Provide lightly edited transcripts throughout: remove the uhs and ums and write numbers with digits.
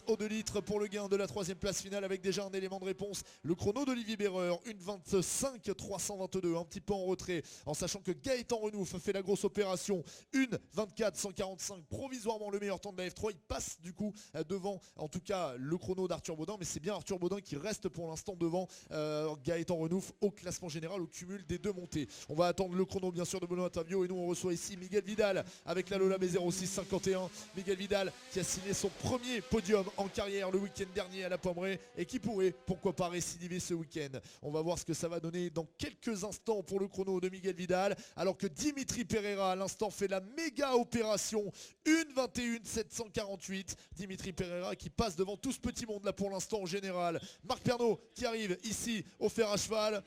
Au 2 litres pour le gain de la troisième place finale avec déjà un élément de réponse. Le chrono d'Olivier Béreur, 1,25 322, un petit peu en retrait, en sachant que Gaëtan Renouf fait la grosse opération, 1,24 145, provisoirement le meilleur temps de la F3. Il passe du coup devant, en tout cas, le chrono d'Arthur Baudin, mais c'est bien Arthur Baudin qui reste pour l'instant devant Gaëtan Renouf au classement général, au cumul des deux montées. On va attendre le chrono bien sûr de Benoît Tavio et nous on reçoit ici Miguel Vidal avec la Lola B0651. Miguel Vidal qui a signé son premier podium en carrière le week-end dernier à la Pommeraye et qui pourrait, pourquoi pas, récidiver ce week-end. On va voir ce que ça va donner dans quelques instants pour le chrono de Miguel Vidal, alors que Dimitri Pereira à l'instant fait la méga opération, 1,21 748. Dimitri Pereira qui passe devant tout ce petit monde là pour l'instant en général. Marc Pernot qui arrive ici au fer à cheval.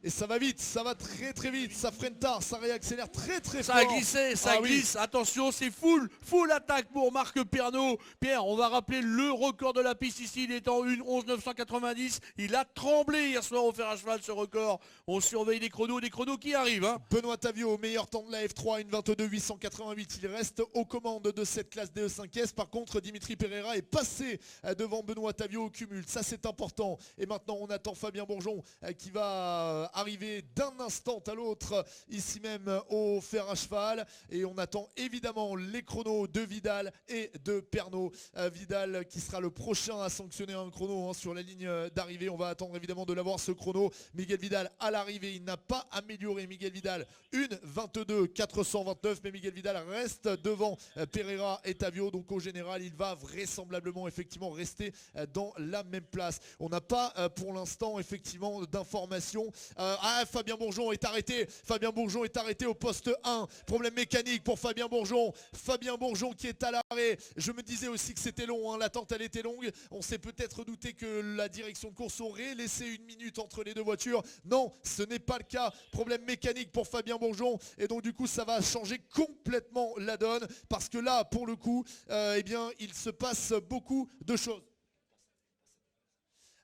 Et ça va vite, ça va très très vite, ça freine tard, ça réaccélère très très fort. Ça a glissé, ça glisse, oui. Attention, c'est full attaque pour Marc Pernot. Pierre, on va rappeler le record de la piste ici, il est en 1,11 990. Il a tremblé hier soir au fer à cheval ce record. On surveille les chronos qui arrivent. Hein. Benoît Tavio, meilleur temps de la F3, 1,22 888. Il reste aux commandes de cette classe DE5S. Par contre, Dimitri Pereira est passé devant Benoît Tavio au cumul. Ça, c'est important. Et maintenant, on attend Fabien Bourgeon qui va arriver d'un instant à l'autre ici même au fer à cheval, et on attend évidemment les chronos de Vidal et de Pernot. Vidal qui sera le prochain à sanctionner un chrono sur la ligne d'arrivée. On va attendre évidemment de l'avoir ce chrono. Miguel Vidal à l'arrivée, il n'a pas amélioré. Miguel Vidal 1,22 429, mais Miguel Vidal reste devant Pereira et Tavio, donc au général il va vraisemblablement effectivement rester dans la même place. On n'a pas pour l'instant effectivement d'informations. Fabien Bourgeon est arrêté. Fabien Bourgeon est arrêté au poste 1. Problème mécanique pour Fabien Bourgeon. Fabien Bourgeon qui est à l'arrêt. Je me disais aussi que c'était long. Hein. L'attente, elle était longue. On s'est peut-être douté que la direction de course aurait laissé une minute entre les deux voitures. Non, ce n'est pas le cas. Problème mécanique pour Fabien Bourgeon. Et donc, du coup, ça va changer complètement la donne. Parce que là, pour le coup, eh bien, il se passe beaucoup de choses.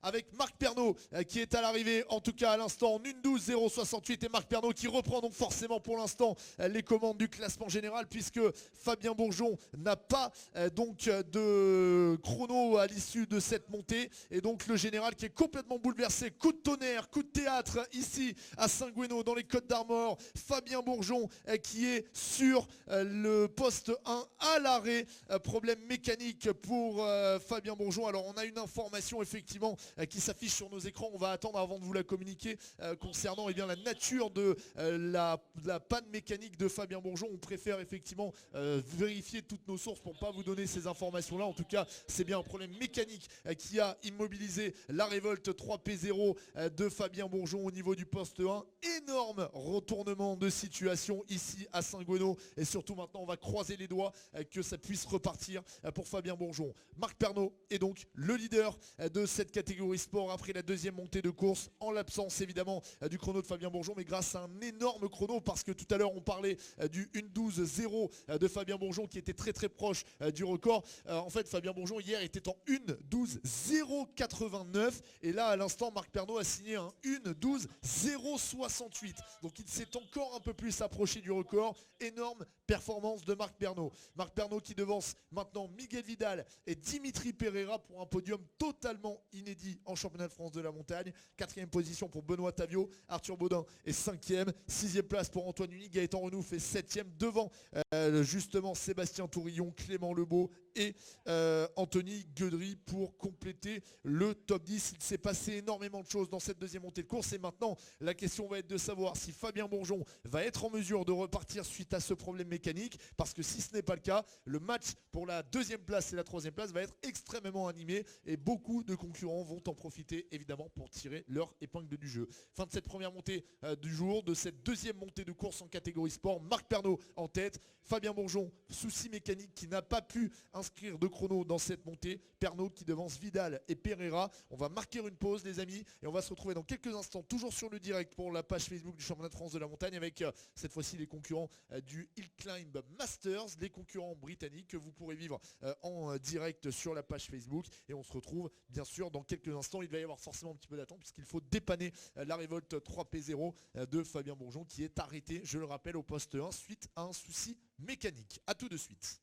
Avec Marc Pernot qui est à l'arrivée, en tout cas à l'instant, en 1,12 068, et Marc Pernot qui reprend donc forcément pour l'instant les commandes du classement général, puisque Fabien Bourgeon n'a pas donc de chrono à l'issue de cette montée, et donc le général qui est complètement bouleversé. Coup de tonnerre, coup de théâtre ici à Saint-Gouénot dans les Côtes d'Armor. Fabien Bourgeon qui est sur le poste 1 à l'arrêt. Problème mécanique pour Fabien Bourgeon. Alors on a une information effectivement qui s'affiche sur nos écrans. On va attendre avant de vous la communiquer concernant eh bien, la nature de la panne mécanique de Fabien Bourgeon. On préfère effectivement vérifier toutes nos sources pour ne pas vous donner ces informations-là. En tout cas, c'est bien un problème mécanique qui a immobilisé la révolte 3P0 de Fabien Bourgeon au niveau du poste 1. Énorme retournement de situation ici à Saint-Gouénot, et surtout maintenant on va croiser les doigts que ça puisse repartir pour Fabien Bourgeon. Marc Pernot est donc le leader de cette catégorie sport après la deuxième montée de course, en l'absence évidemment du chrono de Fabien Bourgeon, mais grâce à un énorme chrono, parce que tout à l'heure on parlait du 1,12 0 de Fabien Bourgeon qui était très très proche du record. En fait Fabien Bourgeon hier était en 1,12 089, et là à l'instant Marc Pernot a signé un 1,12 068, donc il s'est encore un peu plus approché du record. Énorme performance de Marc Pernot. Marc Pernot qui devance maintenant Miguel Vidal et Dimitri Pereira pour un podium totalement inédit en championnat de France de la montagne. 4e position pour Benoît Tavio, Arthur Baudin est 5e, 6e place pour Antoine Uny, Gaëtan Renouf est 7e devant justement Sébastien Tourillon, Clément Lebeau et Anthony Guedry pour compléter le top 10. Il s'est passé énormément de choses dans cette deuxième montée de course, et maintenant la question va être de savoir si Fabien Bourgeon va être en mesure de repartir suite à ce problème mécanique, parce que si ce n'est pas le cas, le match pour la deuxième place et la troisième place va être extrêmement animé, et beaucoup de concurrents vont en profiter évidemment pour tirer leur épingle du jeu. Fin de cette première montée du jour, de cette deuxième montée de course en catégorie sport. Marc Pernot en tête, Fabien Bourgeon, souci mécanique, qui n'a pas pu inscrire de chrono dans cette montée. Pernot qui devance Vidal et Pereira. On va marquer une pause les amis, et on va se retrouver dans quelques instants toujours sur le direct pour la page Facebook du championnat de France de la montagne, avec cette fois-ci les concurrents du Hill Climb Masters, les concurrents britanniques que vous pourrez vivre en direct sur la page Facebook. Et on se retrouve bien sûr dans quelques instants. Il va y avoir forcément un petit peu d'attente puisqu'il faut dépanner la révolte 3P0 de Fabien Bourgeon, qui est arrêté, je le rappelle, au poste 1 suite à un souci mécanique. A tout de suite.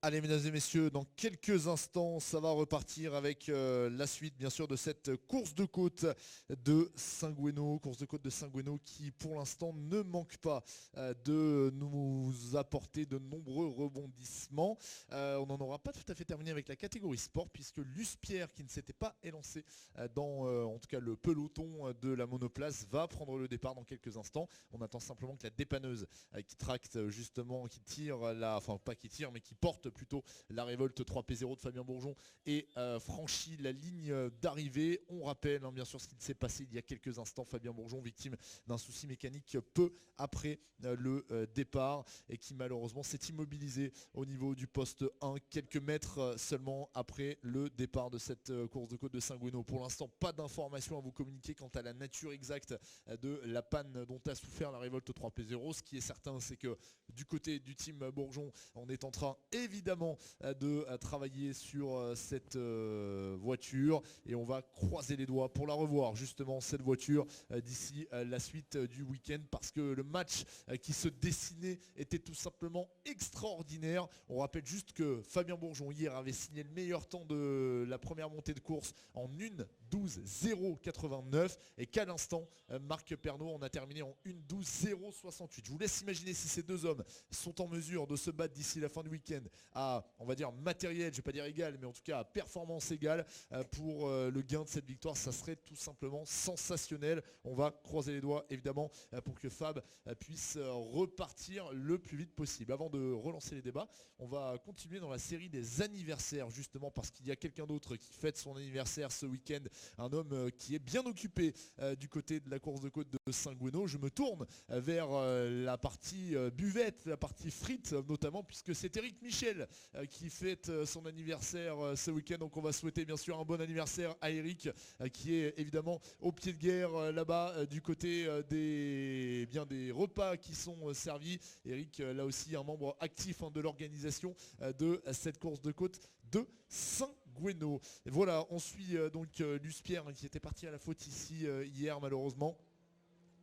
Allez, mesdames et messieurs, dans quelques instants, ça va repartir avec la suite, bien sûr, de cette course de côte de Saint-Gouénot. Course de côte de Saint-Gouénot qui, pour l'instant, ne manque pas de nous apporter de nombreux rebondissements. On n'en aura pas tout à fait terminé avec la catégorie sport, puisque Luce Pierre, qui ne s'était pas élancé dans, en tout cas, le peloton de la monoplace, va prendre le départ dans quelques instants. On attend simplement que la dépanneuse qui tracte justement, qui tire enfin pas qui tire, mais qui porte plutôt la révolte 3P0 de Fabien Bourgeon et franchit la ligne d'arrivée. On rappelle bien sûr ce qui s'est passé il y a quelques instants. Fabien Bourgeon victime d'un souci mécanique peu après le départ et qui malheureusement s'est immobilisé au niveau du poste 1 quelques mètres seulement après le départ de cette course de côte de Saint-Gouénot. Pour l'instant, pas d'informations à vous communiquer quant à la nature exacte de la panne dont a souffert la révolte 3P0. Ce qui est certain, c'est que du côté du team Bourgeon, on est en train évidemment de travailler sur cette voiture et on va croiser les doigts pour la revoir justement cette voiture d'ici la suite du week-end, parce que le match qui se dessinait était tout simplement extraordinaire. On rappelle juste que Fabien Bourgeon hier avait signé le meilleur temps de la première montée de course en 1:12:089 et qu'à l'instant Marc Pernaut en a terminé en 1:12:068. Je vous laisse imaginer si ces deux hommes sont en mesure de se battre d'ici la fin du week-end à, on va dire, matériel, je vais pas dire égal, mais en tout cas à performance égale pour le gain de cette victoire. Ça serait tout simplement sensationnel. On va croiser les doigts évidemment pour que Fab puisse repartir le plus vite possible. Avant de relancer les débats, on va continuer dans la série des anniversaires, justement parce qu'il y a quelqu'un d'autre qui fête son anniversaire ce week-end, un homme qui est bien occupé du côté de la course de côte de Saint-Gouénot. Je me tourne vers la partie buvette, la partie frites notamment, puisque c'est Eric Michel qui fête son anniversaire ce week-end. Donc on va souhaiter bien sûr un bon anniversaire à Eric qui est évidemment au pied de guerre là-bas du côté des repas qui sont servis. Eric, là aussi un membre actif de l'organisation de cette course de côte de Saint-Gouénot. Et voilà, on suit donc Luce Pierre qui était parti à la faute ici hier malheureusement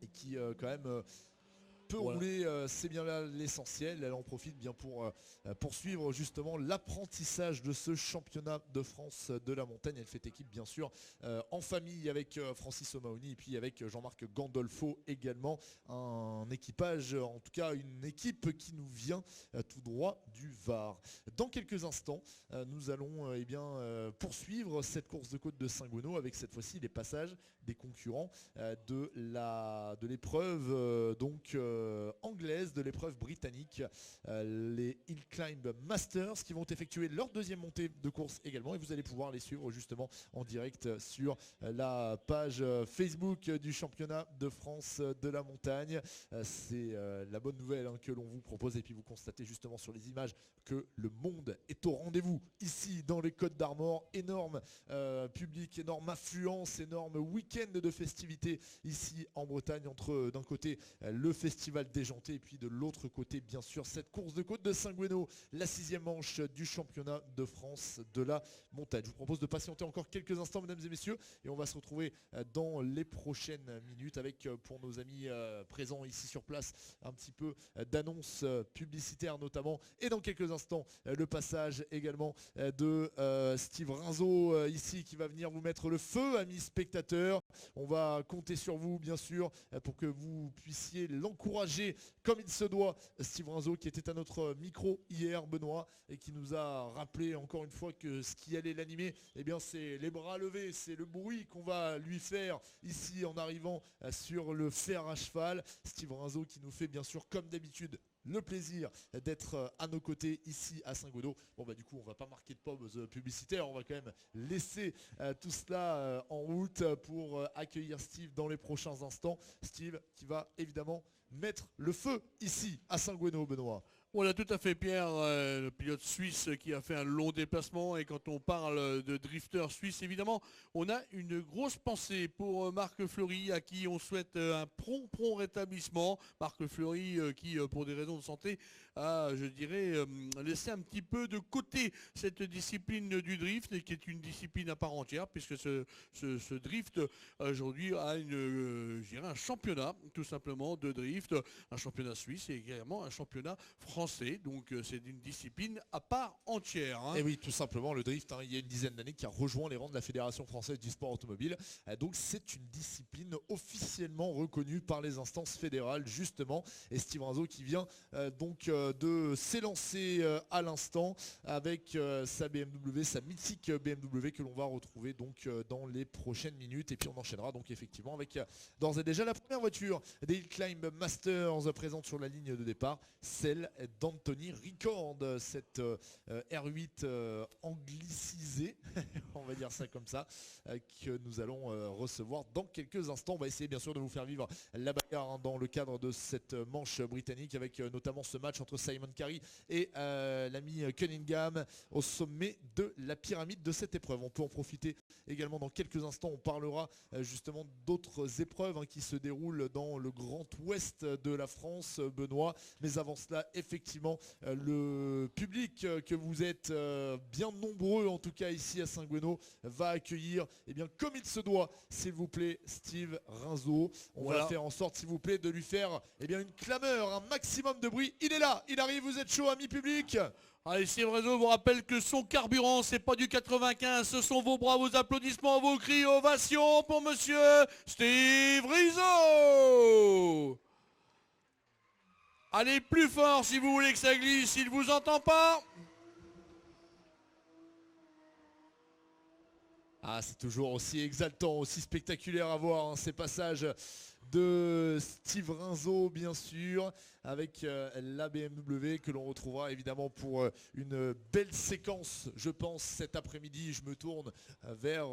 et qui quand même peut rouler, c'est bien là l'essentiel. Elle en profite bien pour poursuivre justement l'apprentissage de ce championnat de France de la montagne. Elle fait équipe bien sûr en famille avec Francis O'Mahony et puis avec Jean-Marc Gandolfo également. Un équipage, en tout cas une équipe qui nous vient tout droit du Var. Dans quelques instants, nous allons poursuivre cette course de côte de Saint-Gouénot avec cette fois-ci les passages des concurrents de l'épreuve anglaise, de l'épreuve britannique, les Hill Climb Masters, qui vont effectuer leur deuxième montée de course également, et vous allez pouvoir les suivre justement en direct sur la page Facebook du championnat de France de la montagne. C'est la bonne nouvelle que l'on vous propose, et puis vous constatez justement sur les images que le monde est au rendez-vous ici dans les Côtes d'Armor. Énorme public, énorme affluence, énorme week-end de festivités ici en Bretagne, entre d'un côté le festival déjanté et puis de l'autre côté bien sûr cette course de côte de Saint-Gouénot, la 6e manche du championnat de France de la montagne. Je vous propose de patienter encore quelques instants mesdames et messieurs, et on va se retrouver dans les prochaines minutes avec pour nos amis présents ici sur place un petit peu d'annonces publicitaires notamment, et dans quelques instants le passage également de Steve Rinzo ici qui va venir vous mettre le feu amis spectateurs. On va compter sur vous bien sûr pour que vous puissiez l'encourager comme il se doit. Steve Rinzo qui était à notre micro hier Benoît et qui nous a rappelé encore une fois que ce qui allait l'animer, eh bien c'est les bras levés, c'est le bruit qu'on va lui faire ici en arrivant sur le fer à cheval. Steve Rinzo qui nous fait bien sûr comme d'habitude le plaisir d'être à nos côtés ici à Saint-Gouénot. Bon bah du coup on va pas marquer de pause publicitaire, on va quand même laisser tout cela en route pour accueillir Steve dans les prochains instants. Steve qui va évidemment mettre le feu ici à Saint-Gouénot, Benoît. Voilà, tout à fait Pierre, le pilote suisse qui a fait un long déplacement, et quand on parle de drifter suisse, évidemment, on a une grosse pensée pour Marc Fleury, à qui on souhaite un prompt rétablissement. Marc Fleury qui, pour des raisons de santé, a, je dirais, laissé un petit peu de côté cette discipline du drift, et qui est une discipline à part entière, puisque ce drift aujourd'hui a je dirais un championnat tout simplement de drift, un championnat suisse et également un championnat français. Donc c'est une discipline à part entière. Et oui, tout simplement, le drift, il y a une dizaine d'années, qui a rejoint les rangs de la Fédération française du sport automobile. Donc c'est une discipline officiellement reconnue par les instances fédérales, justement. Et Steve Rinzo qui vient de s'élancer à l'instant avec sa BMW, sa mythique BMW que l'on va retrouver donc dans les prochaines minutes. Et puis on enchaînera donc effectivement avec d'ores et déjà la première voiture des Hill Climb Masters présente sur la ligne de départ, celle d'Anthony Ricord, cette R8 anglicisée, on va dire ça comme ça, que nous allons recevoir dans quelques instants. On va essayer bien sûr de vous faire vivre la bagarre dans le cadre de cette manche britannique, avec notamment ce match entre Simon Carey et l'ami Cunningham au sommet de la pyramide de cette épreuve. On peut en profiter également dans quelques instants. On parlera justement d'autres épreuves qui se déroulent dans le grand ouest de la France, Benoît. Mais avant cela, effectivement, le public que vous êtes bien nombreux, en tout cas ici à Saint-Guénot, va accueillir, comme il se doit, s'il vous plaît, Steve Rinzo. On va faire en sorte, s'il vous plaît, de lui faire une clameur, un maximum de bruit. Il est là, il arrive, vous êtes chaud, amis public. Allez, Steve Rinzo vous rappelle que son carburant, c'est pas du 95, ce sont vos bras, vos applaudissements, vos cris, ovations pour monsieur Steve Rinzo. Allez plus fort si vous voulez que ça glisse, il ne vous entend pas. Ah, c'est toujours aussi exaltant, aussi spectaculaire à voir ces passages de Steve Rinzo, bien sûr, avec la BMW que l'on retrouvera évidemment pour une belle séquence, je pense, cet après-midi. Je me tourne vers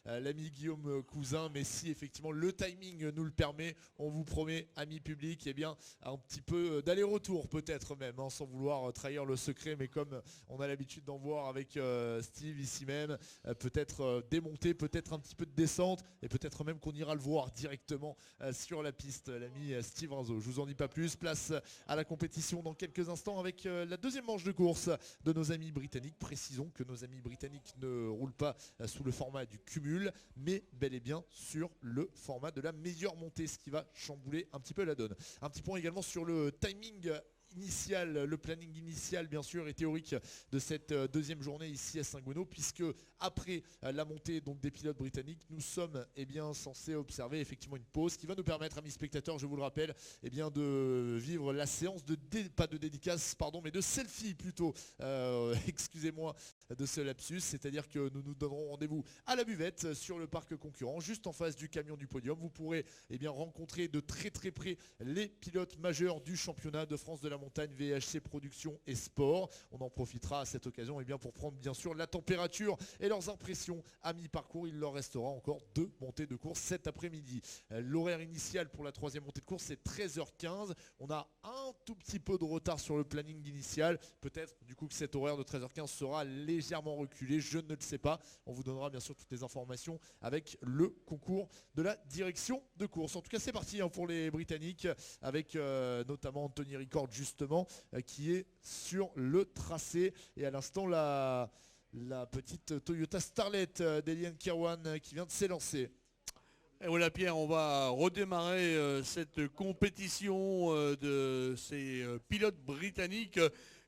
l'ami Guillaume Cousin, mais si effectivement le timing nous le permet, on vous promet, amis public, un petit peu d'aller-retour peut-être même, sans vouloir trahir le secret, mais comme on a l'habitude d'en voir avec Steve ici même, peut-être démonter, peut-être un petit peu de descente, et peut-être même qu'on ira le voir directement sur la piste, l'ami Steve Rinzo. Je vous en dis pas plus, place à la compétition dans quelques instants avec la deuxième manche de course de nos amis britanniques. Précisons que nos amis britanniques ne roulent pas sous le format du cumul, mais bel et bien sur le format de la meilleure montée, ce qui va chambouler un petit peu la donne. Un petit point également sur le timing initial, le planning initial bien sûr et théorique de cette deuxième journée ici à Saint-Guénot, puisque après la montée donc des pilotes britanniques, nous sommes censés observer effectivement une pause qui va nous permettre, amis spectateurs, je vous le rappelle, de vivre la séance pas de dédicace pardon, mais de selfie plutôt, excusez-moi de ce lapsus, c'est-à-dire que nous nous donnerons rendez-vous à la buvette sur le parc concurrent, juste en face du camion du podium. Vous pourrez rencontrer de très très près les pilotes majeurs du championnat de France de la montagne VHC Production et Sport. On en profitera à cette occasion pour prendre bien sûr la température et leurs impressions à mi-parcours. Il leur restera encore 2 montées de course cet après-midi. L'horaire initial pour la troisième montée de course, c'est 13h15. On a un tout petit peu de retard sur le planning initial. Peut-être du coup que cet horaire de 13h15 sera légèrement reculé, je ne le sais pas. On vous donnera bien sûr toutes les informations avec le concours de la direction de course. En tout cas, c'est parti pour les Britanniques avec notamment Anthony Ricord justement qui est sur le tracé. Et à l'instant, la petite Toyota Starlet d'Eliane Kirwan qui vient de s'élancer. Et voilà Pierre, on va redémarrer cette compétition de ces pilotes britanniques.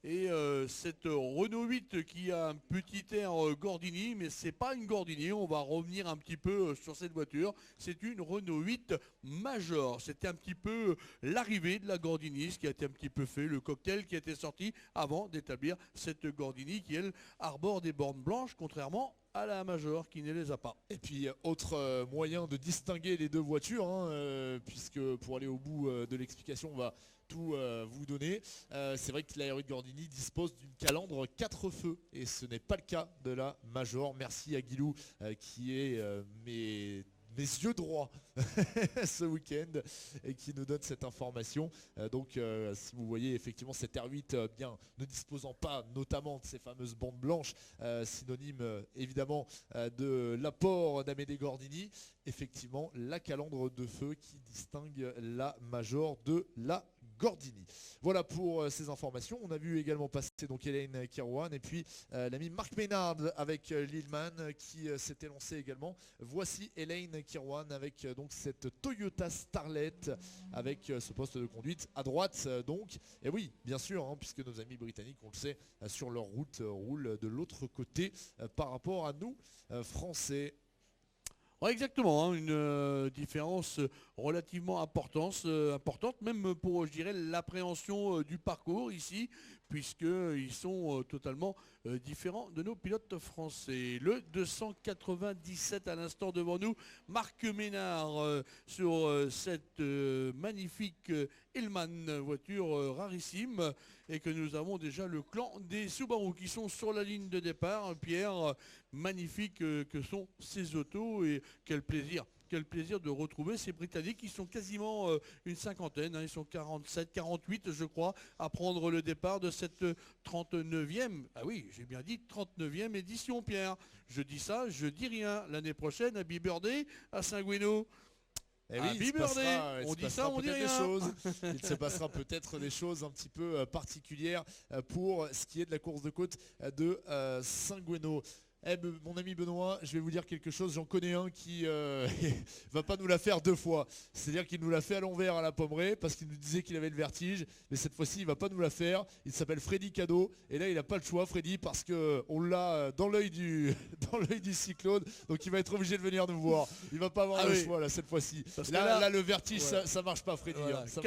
Et cette Renault 8 qui a un petit air Gordini, mais c'est pas une Gordini, on va revenir un petit peu sur cette voiture. C'est une Renault 8 Major. C'était un petit peu l'arrivée de la Gordini, ce qui a été un petit peu fait, le cocktail qui a été sorti avant d'établir cette Gordini qui, elle, arbore des bornes blanches, contrairement à la Major qui ne les a pas. Et puis autre moyen de distinguer les deux voitures, puisque pour aller au bout de l'explication, on va tout vous donner. C'est vrai que la R8 Gordini dispose d'une calandre 4 feux et ce n'est pas le cas de la Major. Merci à Guilou qui est mes yeux droits ce week-end et qui nous donne cette information. Donc si vous voyez effectivement cette R8 ne disposant pas notamment de ces fameuses bandes blanches, synonyme évidemment de l'apport d'Amédée Gordini, effectivement la calandre de feu qui distingue la Major de la Gordini. Voilà pour ces informations. On a vu également passer donc Elaine Kirouan et puis l'ami Marc Ménard avec Lillman qui s'était lancé également. Voici Elaine Kirouan avec donc cette Toyota Starlet avec ce poste de conduite à droite donc. Et oui, bien sûr, hein, puisque nos amis britanniques, on le sait, sur leur route roulent de l'autre côté par rapport à nous, Français. Ouais, exactement, hein, une différence relativement importante, même pour, je dirais, l'appréhension du parcours ici, puisqu'ils sont totalement différents de nos pilotes français. Le 297 à l'instant devant nous, Marc Ménard sur cette magnifique Hillman, voiture rarissime, et que nous avons déjà le clan des Subaru qui sont sur la ligne de départ. Pierre, magnifique que sont ces autos, et quel plaisir de retrouver ces Britanniques qui sont quasiment une cinquantaine, hein, ils sont 47, 48 je crois, à prendre le départ de cette 39e, ah oui j'ai bien dit 39e édition Pierre, je dis ça, je dis rien, l'année prochaine Happy Birthday à Saint-Guéno. Eh oui, on dit ça, on dit rien. Il se passera peut-être des choses un petit peu particulières pour ce qui est de la course de côte de Saint-Guéno. Eh, mon ami Benoît, je vais vous dire quelque chose, j'en connais un qui va pas nous la faire deux fois. C'est-à-dire qu'il nous l'a fait à l'envers à la Pommeraye parce qu'il nous disait qu'il avait le vertige, mais cette fois-ci il va pas nous la faire. Il s'appelle Freddy Cadeau et là il n'a pas le choix Freddy parce qu'on l'a dans l'œil du cyclone, donc il va être obligé de venir nous voir. Il va pas avoir le choix là cette fois-ci. Là le vertige ça marche pas Freddy. Voilà. Hein, ça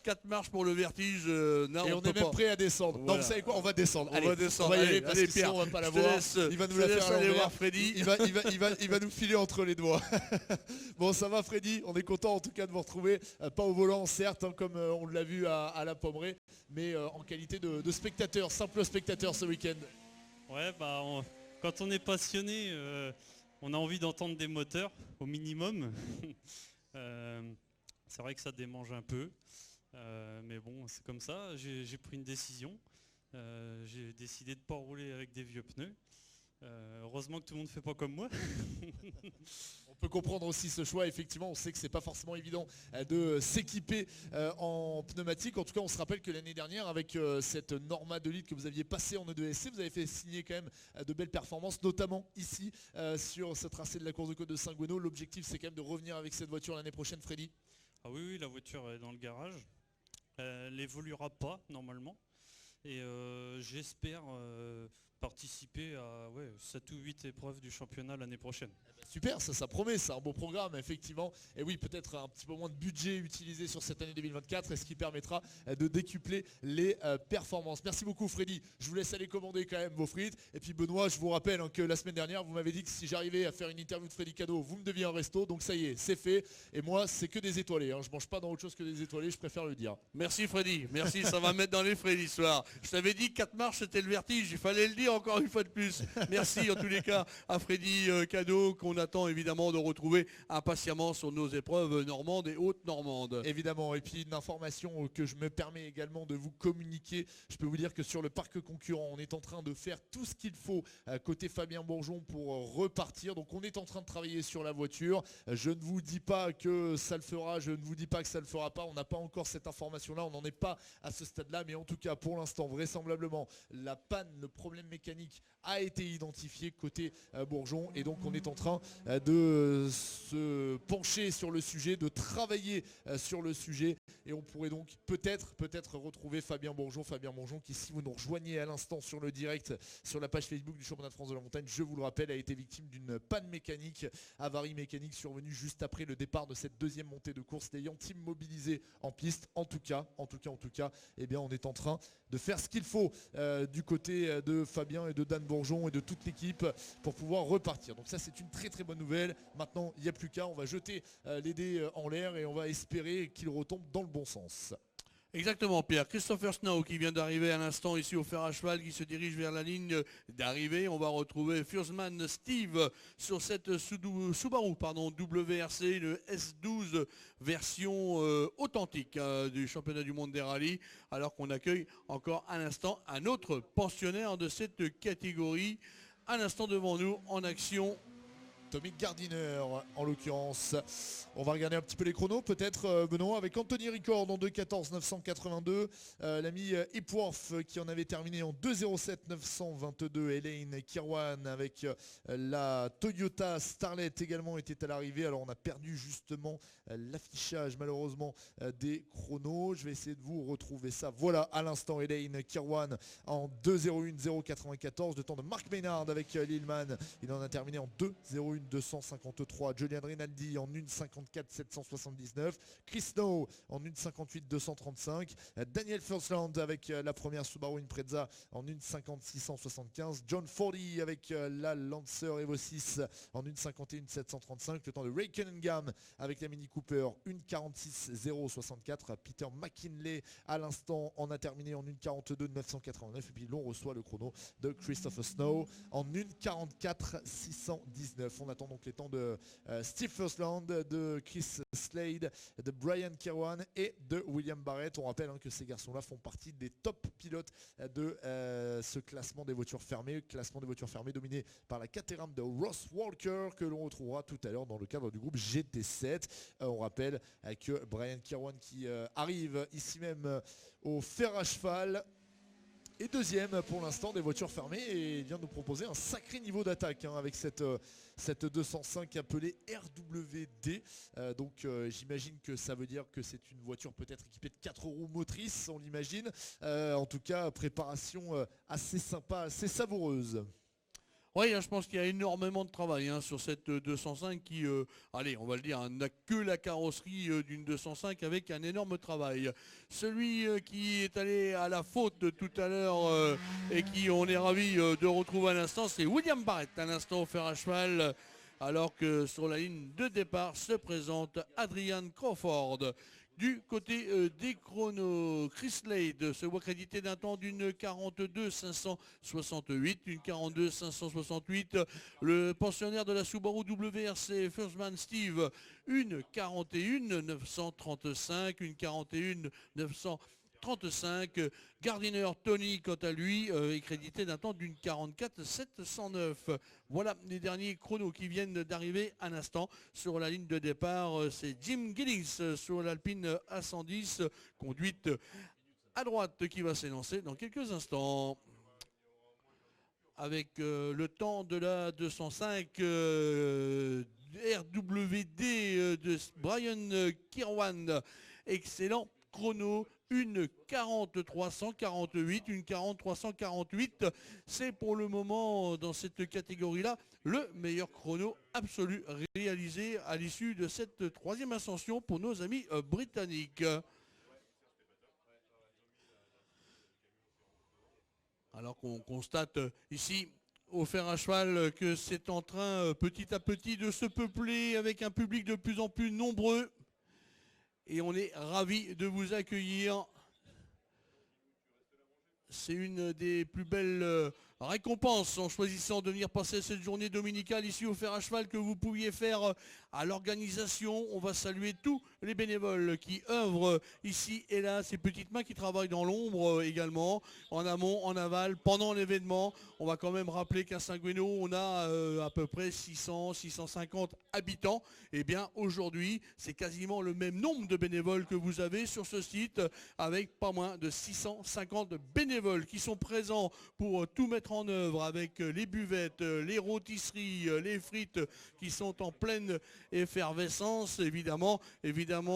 4 marches pour le vertige. Non, et on est même prêt à descendre. Voilà. Donc vous savez quoi, on va descendre. On va y aller parce que sinon on va pas la voir. Il va nous la faire. Aller voir Freddy. Il va nous filer entre les doigts. Bon, ça va Freddy, on est content en tout cas de vous retrouver, pas au volant certes, hein, comme on l'a vu à la Pommeraye, mais en qualité de spectateur, simple spectateur ce week-end. Ouais, bah quand on est passionné, on a envie d'entendre des moteurs au minimum. C'est vrai que ça démange un peu, mais bon, c'est comme ça. J'ai pris une décision. J'ai décidé de ne pas rouler avec des vieux pneus. Heureusement que tout le monde ne fait pas comme moi. On peut comprendre aussi ce choix, effectivement, on sait que c'est pas forcément évident de s'équiper en pneumatique. En tout cas, on se rappelle que l'année dernière, avec cette Norma 2 litres que vous aviez passée en E2SC, vous avez fait signer quand même de belles performances, notamment ici sur ce tracé de la course de côte de Saint-Guéno. L'objectif, c'est quand même de revenir avec cette voiture l'année prochaine, Freddy. Ah oui, la voiture est dans le garage. Elle n'évoluera pas normalement. Et j'espère participer à 7 ou 8 épreuves du championnat l'année prochaine. Super, ça promet, c'est un beau programme effectivement. Et oui, peut-être un petit peu moins de budget utilisé sur cette année 2024, et ce qui permettra de décupler les performances. Merci beaucoup Freddy, je vous laisse aller commander quand même vos frites. Et puis Benoît, je vous rappelle que la semaine dernière, vous m'avez dit que si j'arrivais à faire une interview de Freddy Cadeau, vous me deviez un resto. Donc ça y est, c'est fait. Et moi, c'est que des étoilés, hein. Je mange pas dans autre chose que des étoilés, je préfère le dire. Merci Freddy, merci, ça va mettre dans les frais l'histoire. Je t'avais dit 4 marches c'était le vertige, il fallait le dire encore une fois de plus. Merci en tous les cas à Freddy Cadeau, qu'on attend évidemment de retrouver impatiemment sur nos épreuves normandes et hautes normandes. Évidemment, et puis une information que je me permets également de vous communiquer, je peux vous dire que sur le parc concurrent, on est en train de faire tout ce qu'il faut côté Fabien Bourgeon pour repartir. Donc on est en train de travailler sur la voiture. Je ne vous dis pas que ça le fera, je ne vous dis pas que ça le fera pas. On n'a pas encore cette information-là, on n'en est pas à ce stade-là, mais en tout cas pour l'instant, vraisemblablement, la panne, le problème mécanique a été identifié côté Bourgeon, et donc on est en train de se pencher sur le sujet, de travailler sur le sujet, et on pourrait donc peut-être retrouver Fabien Bourgeon qui, si vous nous rejoignez à l'instant sur le direct sur la page Facebook du championnat de France de la montagne, je vous le rappelle, a été victime d'une panne mécanique, avarie mécanique survenue juste après le départ de cette deuxième montée de course, l'ayant immobilisé en piste. En tout cas, eh bien on est en train de faire ce qu'il faut du côté de Fabien et de Dan Bourgeon et de toute l'équipe pour pouvoir repartir. Donc ça, c'est une très très bonne nouvelle. Maintenant, il n'y a plus qu'à, on va jeter les dés en l'air et on va espérer qu'il retombe dans le bon sens. Exactement Pierre, Christopher Snow qui vient d'arriver à l'instant ici au fer à cheval, qui se dirige vers la ligne d'arrivée. On va retrouver Fursman Steve sur cette Subaru WRC, le S12 version authentique du championnat du monde des rallyes, alors qu'on accueille encore à l'instant un autre pensionnaire de cette catégorie. À l'instant devant nous en action, Tommy Gardiner en l'occurrence. On va regarder un petit peu les chronos peut-être Benoît avec Anthony Ricord en 2:14 982, l'ami Epworth qui en avait terminé en 2:07 922, Elaine Kirwan avec la Toyota Starlet également était à l'arrivée. Alors on a perdu justement l'affichage malheureusement des chronos. Je vais essayer de vous retrouver ça. Voilà à l'instant Elaine Kirwan en 2:01 094, le temps de Mark Maynard avec Lillman. Il en a terminé en 2:01 253. Julian Rinaldi en 1:54 779. Chris Snow en 1:58 235. Daniel Firstland avec la première Subaru Impreza en 1:50 675. John Fordy avec la Lancer Evo 6 en 1:51 735. Le temps de Ray Cunningham avec la Mini Cooper 1:46 064. Peter McKinley à l'instant en a terminé en 1:42 989. Et puis l'on reçoit le chrono de Christopher Snow en 1:44 619. On attend donc les temps de Steve Firstland, de Chris Slade, de Brian Kirwan et de William Barrett. On rappelle que ces garçons-là font partie des top pilotes de ce classement des voitures fermées. Classement des voitures fermées dominé par la Caterham de Ross Walker que l'on retrouvera tout à l'heure dans le cadre du groupe GT7. On rappelle que Brian Kirwan qui arrive ici même au fer à cheval et deuxième pour l'instant des voitures fermées et vient nous proposer un sacré niveau d'attaque avec cette 205 appelée RWD. Donc j'imagine que ça veut dire que c'est une voiture peut-être équipée de 4 roues motrices, on l'imagine. En tout cas, préparation assez sympa, assez savoureuse. Oui, je pense qu'il y a énormément de travail sur cette 205 qui, allez, on va le dire, n'a que la carrosserie d'une 205 avec un énorme travail. Celui qui est allé à la faute tout à l'heure et qui on est ravi de retrouver à l'instant, c'est William Barrett, à l'instant au fer à cheval, alors que sur la ligne de départ se présente Adrian Crawford. Du côté des chronos, Chris Slade se voit crédité d'un temps d'une 42 568, une 42 568. Le pensionnaire de la Subaru WRC Firstman Steve, une 41 935, une 41 935. Gardiner Tony, quant à lui, est crédité d'un temps d'une 44 709. Voilà les derniers chronos qui viennent d'arriver à l'instant sur la ligne de départ. C'est Jim Giddings sur l'Alpine A110, conduite à droite, qui va s'élancer dans quelques instants. Avec le temps de la 205 RWD de Brian Kirwan. Excellent chrono, une 4348, une 4348, c'est pour le moment dans cette catégorie-là le meilleur chrono absolu réalisé à l'issue de cette troisième ascension pour nos amis britanniques. Alors qu'on constate ici au fer à cheval que c'est en train petit à petit de se peupler avec un public de plus en plus nombreux. Et on est ravis de vous accueillir. C'est une des plus belles récompenses en choisissant de venir passer cette journée dominicale ici au fer à cheval que vous pouviez faire à l'organisation. On va saluer tous les bénévoles qui œuvrent ici et là, ces petites mains qui travaillent dans l'ombre également, en amont, en aval, pendant l'événement. On va quand même rappeler qu'à Saint-Guéno, on a à peu près 600, 650 habitants. Et bien aujourd'hui, c'est quasiment le même nombre de bénévoles que vous avez sur ce site, avec pas moins de 650 bénévoles qui sont présents pour tout mettre en œuvre, avec les buvettes, les rôtisseries, les frites qui sont en pleine effervescence. Évidemment,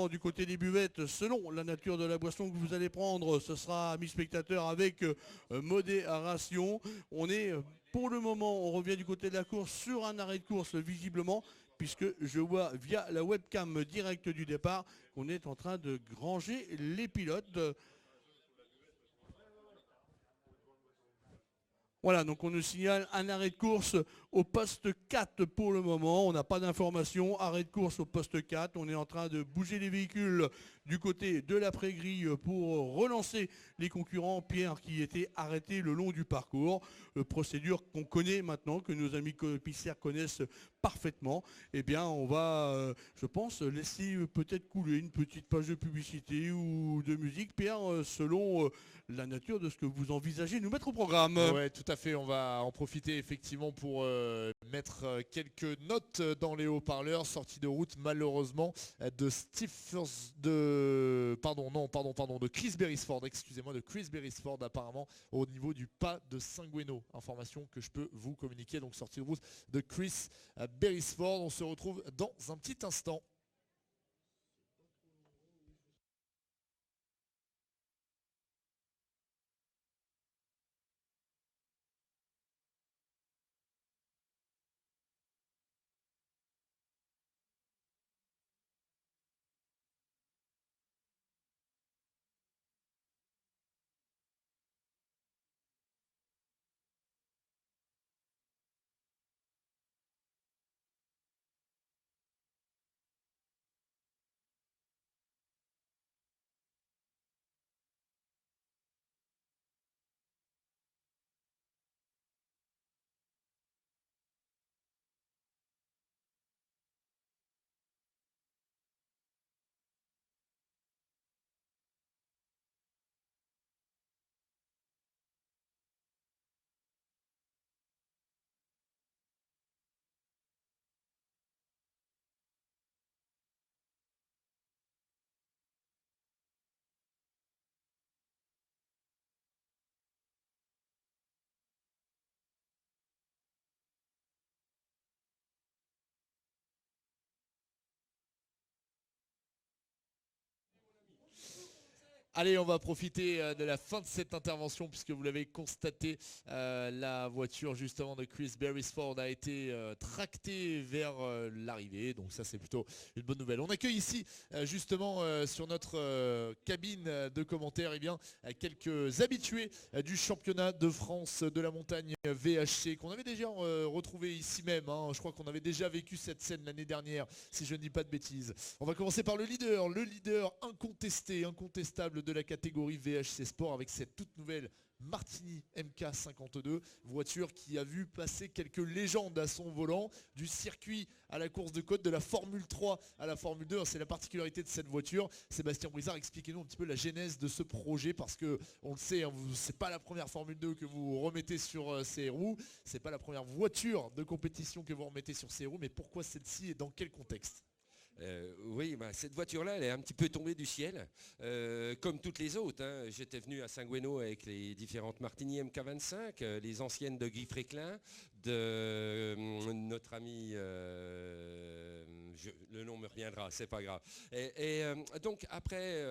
du côté des buvettes, selon la nature de la boisson que vous allez prendre, ce sera, amis spectateurs, avec modération. On est pour le moment, on revient du côté de la course sur un arrêt de course visiblement, puisque je vois via la webcam directe du départ qu'on est en train de granger les pilotes. Voilà, donc on nous signale un arrêt de course au poste 4 pour le moment. On n'a pas d'information. Arrêt de course au poste 4. On est en train de bouger les véhicules du côté de l'après-grille pour relancer les concurrents, Pierre, qui étaient arrêtés le long du parcours. Procédure qu'on connaît maintenant, que nos amis commissaires connaissent parfaitement. Eh bien, on va, je pense, laisser peut-être couler une petite page de publicité ou de musique, Pierre, selon la nature de ce que vous envisagez nous mettre au programme. Ouais, tout à fait, on va en profiter effectivement pour mettre quelques notes dans les haut-parleurs. Sortie de route malheureusement de de Chris Beresford, excusez-moi, de Chris Beresford apparemment au niveau du pas de Saint-Gueno. Information que je peux vous communiquer, donc sortie de route de Chris Beresford. On se retrouve dans un petit instant. Allez, on va profiter de la fin de cette intervention puisque vous l'avez constaté, la voiture justement de Chris Beresford a été tractée vers l'arrivée. Donc ça c'est plutôt une bonne nouvelle. On accueille ici justement sur notre cabine de commentaires quelques habitués du championnat de France de la montagne VHC qu'on avait déjà retrouvé ici même. Hein. Je crois qu'on avait déjà vécu cette scène l'année dernière si je ne dis pas de bêtises. On va commencer par le leader incontestable de la catégorie VHC Sport avec cette toute nouvelle Martini MK52, voiture qui a vu passer quelques légendes à son volant, du circuit à la course de côte, de la Formule 3 à la Formule 2. C'est la particularité de cette voiture. Sébastien Brizard, expliquez-nous un petit peu la genèse de ce projet parce que on le sait, hein, c'est pas la première Formule 2 que vous remettez sur ces roues, c'est pas la première voiture de compétition que vous remettez sur ces roues, mais pourquoi celle-ci et dans quel contexte ? Oui, cette voiture-là, elle est un petit peu tombée du ciel, comme toutes les autres. Hein. J'étais venu à Saint-Gueno avec les différentes Martini MK25, les anciennes de Guy Fréclin, de notre ami, le nom me reviendra, c'est pas grave. Donc après,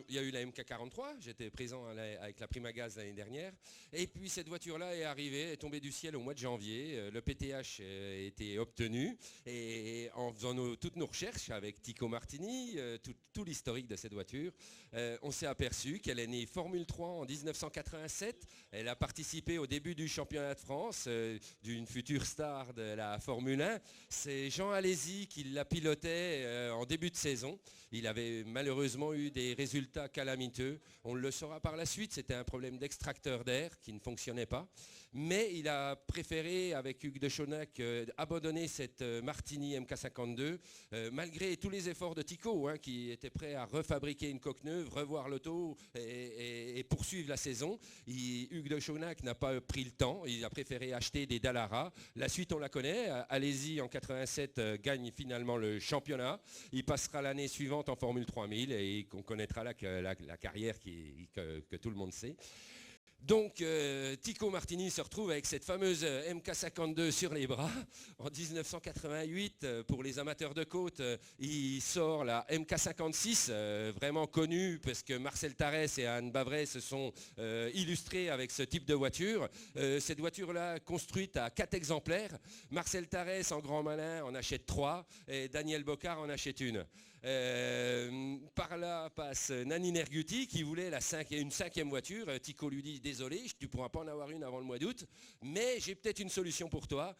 il y a eu la MK43, j'étais présent avec la Primagaz l'année dernière. Et puis cette voiture-là est arrivée, est tombée du ciel au mois de janvier. Le PTH a été obtenu et en faisant toutes nos recherches, avec Tico Martini, tout l'historique de cette voiture, on s'est aperçu qu'elle est née Formule 3 en 1987. Elle a participé au début du championnat de France d'une future star de la Formule 1. C'est Jean Alesi qui la pilotait en début de saison. Il avait malheureusement eu des résultats calamiteux. On le saura par la suite, c'était un problème d'extracteur d'air qui ne fonctionnait pas. Mais il a préféré, avec Hugues de Chaunac, abandonner cette Martini MK52, malgré tous les efforts de Tico, hein, qui était prêt à refabriquer une coque neuve, revoir l'auto et poursuivre la saison. Hugues de Chaunac n'a pas pris le temps, il a préféré acheter des Dallara. La suite, on la connaît. Allez-y, en 87, gagne finalement le championnat. Il passera l'année suivante en Formule 3000 et qu'on connaîtra la carrière que tout le monde sait. Donc Tico Martini se retrouve avec cette fameuse MK52 sur les bras. En 1988, pour les amateurs de côte, il sort la MK56, vraiment connue parce que Marcel Tarès et Anne Bavray se sont illustrés avec ce type de voiture. Cette voiture-là, construite à 4 exemplaires. Marcel Tarès, en grand malin, en achète 3 et Daniel Bocard en achète une. Par là passe Nani Nerguti qui voulait une cinquième voiture. Tico lui dit: désolé, tu ne pourras pas en avoir une avant le mois d'août, mais j'ai peut-être une solution pour toi.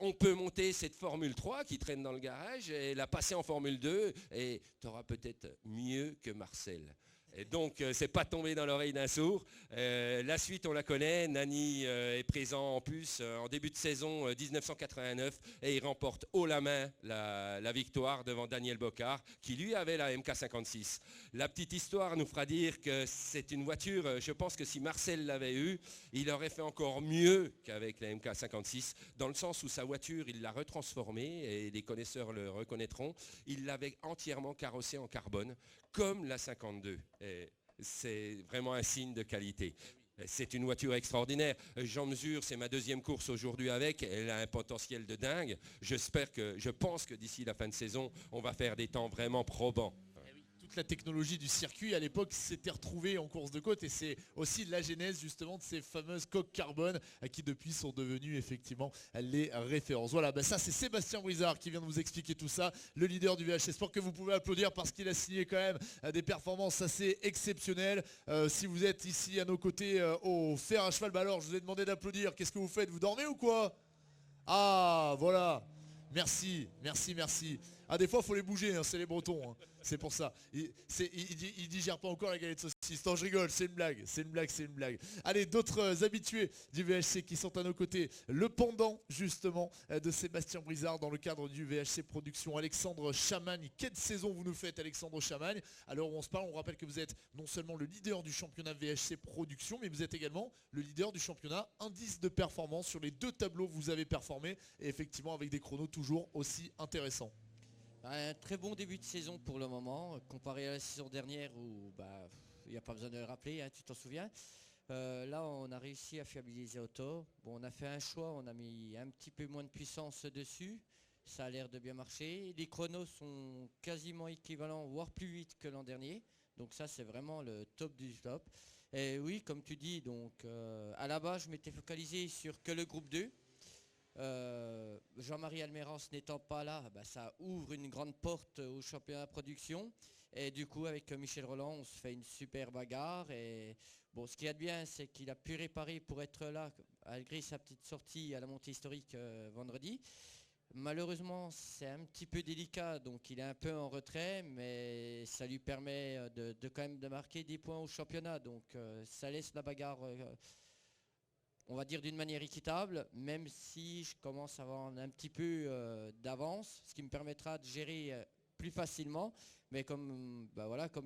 On peut monter cette Formule 3 qui traîne dans le garage et la passer en Formule 2 et tu auras peut-être mieux que Marcel. Et donc, c'est pas tombé dans l'oreille d'un sourd. La suite, on la connaît. Nani est présent en plus en début de saison 1989 et il remporte haut la main la victoire devant Daniel Bocard qui lui avait la MK56. La petite histoire nous fera dire que c'est une voiture, je pense que si Marcel l'avait eue, il aurait fait encore mieux qu'avec la MK56 dans le sens où sa voiture, il l'a retransformée et les connaisseurs le reconnaîtront. Il l'avait entièrement carrossée en carbone comme la 52. C'est vraiment un signe de qualité. C'est une voiture extraordinaire. J'en mesure, c'est ma deuxième course aujourd'hui avec. Elle a un potentiel de dingue. Je pense que d'ici la fin de saison, on va faire des temps vraiment probants. Toute la technologie du circuit à l'époque s'était retrouvée en course de côte et c'est aussi la genèse justement de ces fameuses coques carbone qui depuis sont devenues effectivement les références. Voilà, ça c'est Sébastien Brizard qui vient de vous expliquer tout ça, le leader du VHC Sport que vous pouvez applaudir parce qu'il a signé quand même des performances assez exceptionnelles. Si vous êtes ici à nos côtés au fer à cheval, alors je vous ai demandé d'applaudir. Qu'est-ce que vous faites? Vous dormez ou quoi? Ah voilà. Merci, merci, merci. Ah, des fois, il faut les bouger, hein, c'est les Bretons. Hein. C'est pour ça. Il digère pas encore la galette de saucisse. Non, je rigole, c'est une blague, c'est une blague, c'est une blague. Allez, d'autres habitués du VHC qui sont à nos côtés. Le pendant, justement, de Sébastien Brizard dans le cadre du VHC Production. Alexandre Chamagne. Quelle saison vous nous faites, Alexandre Chamagne? Alors, on se parle, on rappelle que vous êtes non seulement le leader du championnat VHC Production, mais vous êtes également le leader du championnat indice de performance. Sur les deux tableaux, vous avez performé. Et effectivement, avec des chronos toujours aussi intéressants. Un très bon début de saison pour le moment, comparé à la saison dernière où il n'y a pas besoin de le rappeler, hein, tu t'en souviens. Là, on a réussi à fiabiliser Auto. Bon, on a fait un choix, on a mis un petit peu moins de puissance dessus. Ça a l'air de bien marcher. Les chronos sont quasiment équivalents, voire plus vite que l'an dernier. Donc ça, c'est vraiment le top du top. Et oui, comme tu dis, donc à la base, je m'étais focalisé sur que le groupe 2. Jean-Marie Almérance n'étant pas là, ça ouvre une grande porte au championnat de production et du coup avec Michel Roland on se fait une super bagarre et bon, ce qu'il y a de bien c'est qu'il a pu réparer pour être là malgré sa petite sortie à la montée historique vendredi. Malheureusement c'est un petit peu délicat donc il est un peu en retrait mais ça lui permet de quand même de marquer des points au championnat donc ça laisse la bagarre on va dire d'une manière équitable, même si je commence à avoir un petit peu d'avance, ce qui me permettra de gérer plus facilement. Mais comme